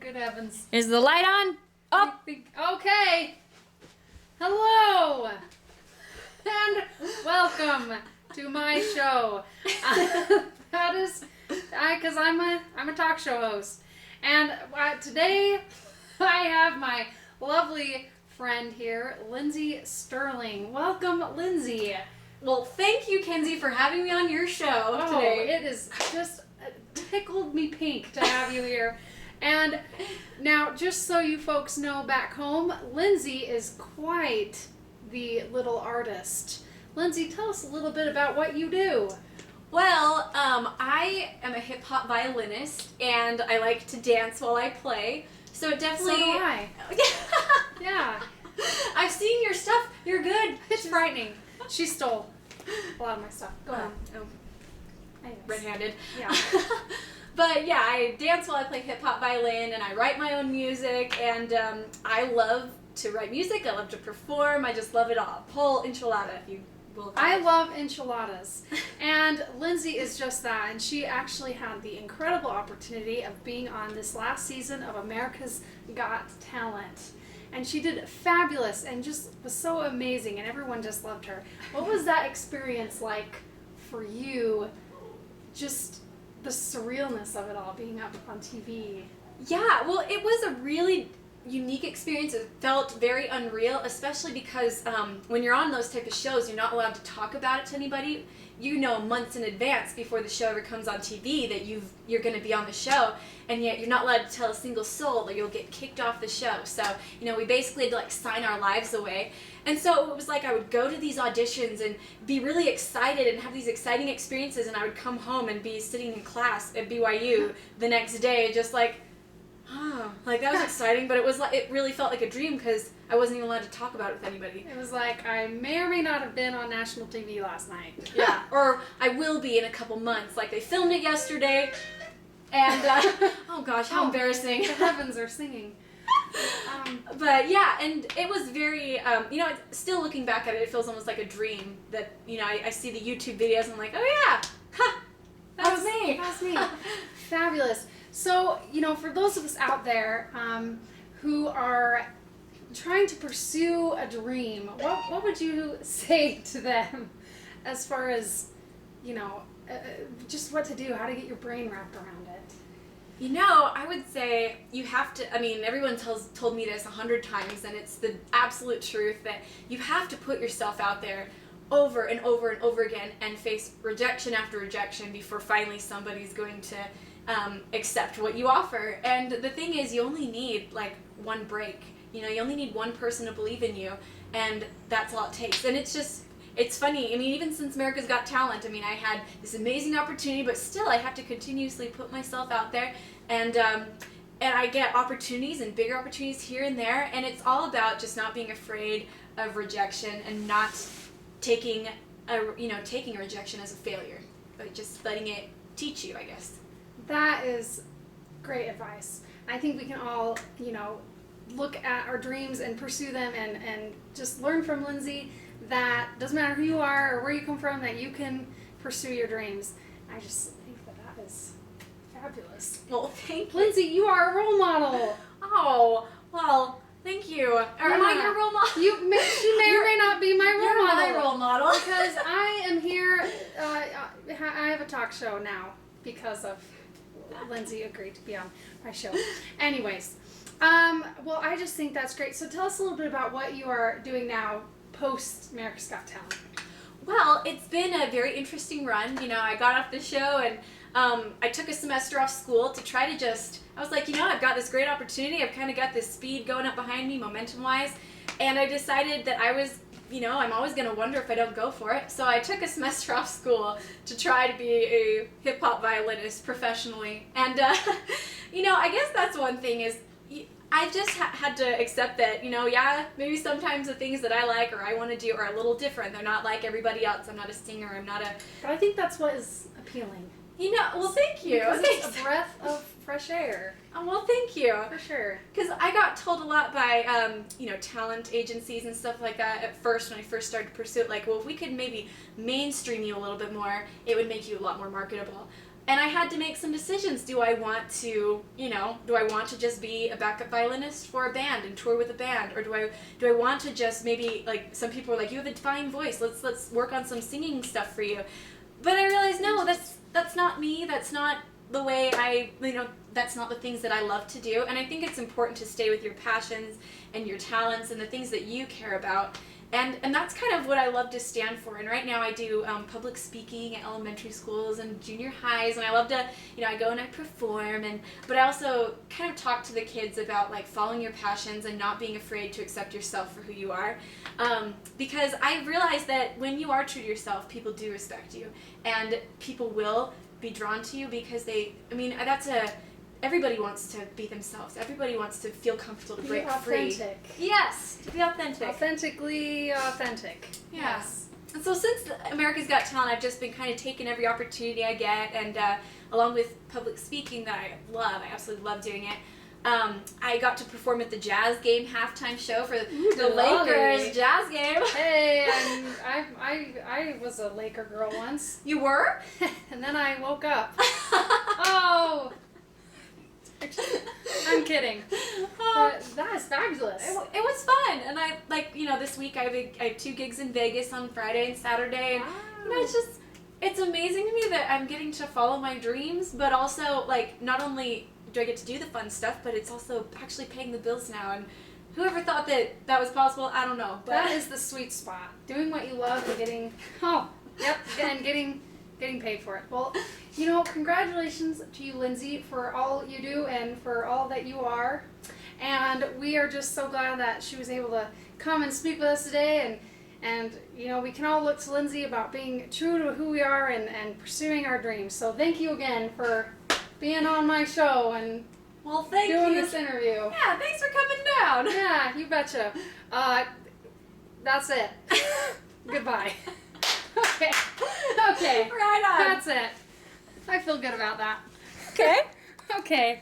good heavens. Is the light on? Up. Okay. Hello. And welcome to my show. That is, because I'm a talk show host. And today I have my lovely friend here, Lindsey Stirling. Welcome, Lindsey. Well, thank you, Kenzie, for having me on your show today. It is just tickled me pink to have you here. And now, just so you folks know back home, Lindsey is quite the little artist. Lindsey, tell us a little bit about what you do. Well, I am a hip-hop violinist, and I like to dance while I play. So it definitely... So do I. Yeah. I've seen your stuff. You're good. It's frightening. She stole a lot of my stuff. Go on. Red-handed. Yeah. But yeah, I dance while I play hip-hop violin, and I write my own music, and I love to write music. I love to perform. I just love it all. Whole enchilada, if you will. I love enchiladas. And Lindsey is just that, and she actually had the incredible opportunity of being on this last season of America's Got Talent. And she did fabulous and just was so amazing, and everyone just loved her. What was that experience like for you? Just the surrealness of it all, being up on TV. Yeah, well, it was a really unique experience. It felt very unreal, especially because when you're on those type of shows, you're not allowed to talk about it to anybody. You know months in advance before the show ever comes on TV that you're going to be on the show, and yet you're not allowed to tell a single soul or you'll get kicked off the show. So, we basically had to sign our lives away. And so it was like I would go to these auditions and be really excited and have these exciting experiences, and I would come home and be sitting in class at BYU the next day just that was exciting, but it really felt like a dream because I wasn't even allowed to talk about it with anybody. It was like I may or may not have been on national TV last night. Yeah, or I will be in a couple months. Like they filmed it yesterday, and oh gosh, how embarrassing. The heavens are singing. But yeah, and it was very, still looking back at it, it feels almost like a dream that, I see the YouTube videos and I'm like, oh yeah, that was me. That was me. Fabulous. So, for those of us out there who are trying to pursue a dream, what would you say to them as far as, just what to do, how to get your brain wrapped around it? I would say you have to, everyone told me this 100 times, and it's the absolute truth that you have to put yourself out there over and over and over again and face rejection after rejection before finally somebody's going to accept what you offer. And the thing is, you only need one break. You only need one person to believe in you, and that's all it takes. And it's funny. Even since America's Got Talent, I had this amazing opportunity, but still I have to continuously put myself out there, and I get opportunities and bigger opportunities here and there, and it's all about just not being afraid of rejection and not taking a rejection as a failure, but just letting it teach you, I guess. That is great advice. I think we can all, look at our dreams and pursue them and just learn from Lindsey that doesn't matter who you are or where you come from, that you can pursue your dreams. I just think that is fabulous. Well, thank you. Lindsey, you are a role model. Oh, well, thank you. Am I your role model? She may or may not be my role model. You're my role model. Because I am here, I have a talk show now because of Lindsey agreed to be on my show. Anyways, well, I just think that's great. So tell us a little bit about what you are doing now post America's Got Talent. Well, it's been a very interesting run. I got off the show and I took a semester off school to try to I was like, I've got this great opportunity. I've kind of got this speed going up behind me, momentum-wise, and I decided that I was, I'm always going to wonder if I don't go for it. So I took a semester off school to try to be a hip-hop violinist professionally. And, I guess that's one thing is I just had to accept that, maybe sometimes the things that I like or I want to do are a little different. They're not like everybody else. I'm not a singer. I'm not a... But I think that's what is appealing. Well, thank you. Because it's a breath of fresh air. Well, thank you. For sure. Because I got told a lot by, talent agencies and stuff like that at first when I first started to pursue it. Like, well, if we could maybe mainstream you a little bit more, it would make you a lot more marketable. And I had to make some decisions. Do I want to just be a backup violinist for a band and tour with a band, or do I want to just maybe, like, some people are like, you have a fine voice, let's work on some singing stuff for you. But I realized, no, that's not me. That's not the way that's not the things that I love to do. And I think it's important to stay with your passions and your talents and the things that you care about. And that's kind of what I love to stand for. And right now I do public speaking at elementary schools and junior highs, and I love to, I go and I perform, but I also kind of talk to the kids about, like, following your passions and not being afraid to accept yourself for who you are. Because I realize that when you are true to yourself, people do respect you, and people will be drawn to you because everybody wants to be themselves. Everybody wants to feel comfortable to break free. Authentic. Yes, to be authentic. Authentically authentic. Yes. And so since America's Got Talent, I've just been kind of taking every opportunity I get, and along with public speaking that I absolutely love doing it. I got to perform at the Jazz Game halftime show for the Lakers Jazz Game. Hey, I was a Laker girl once. You were? And then I woke up. Oh! I'm kidding. But that is fabulous. It was fun, and this week I have 2 gigs in Vegas on Friday and Saturday, and Wow. it's amazing to me that I'm getting to follow my dreams, but also, like, not only do I get to do the fun stuff, but it's also actually paying the bills now. And whoever thought that was possible, I don't know. But That is the sweet spot. Doing what you love and getting paid for it. Well, congratulations to you, Lindsey, for all you do and for all that you are. And we are just so glad that she was able to come and speak with us today. And we can all look to Lindsey about being true to who we are and pursuing our dreams. So thank you again for being on my show and doing this interview. Yeah, thanks for coming down. Yeah, you betcha. That's it. Goodbye. Okay. Right on. That's it. I feel good about that. Okay. Okay.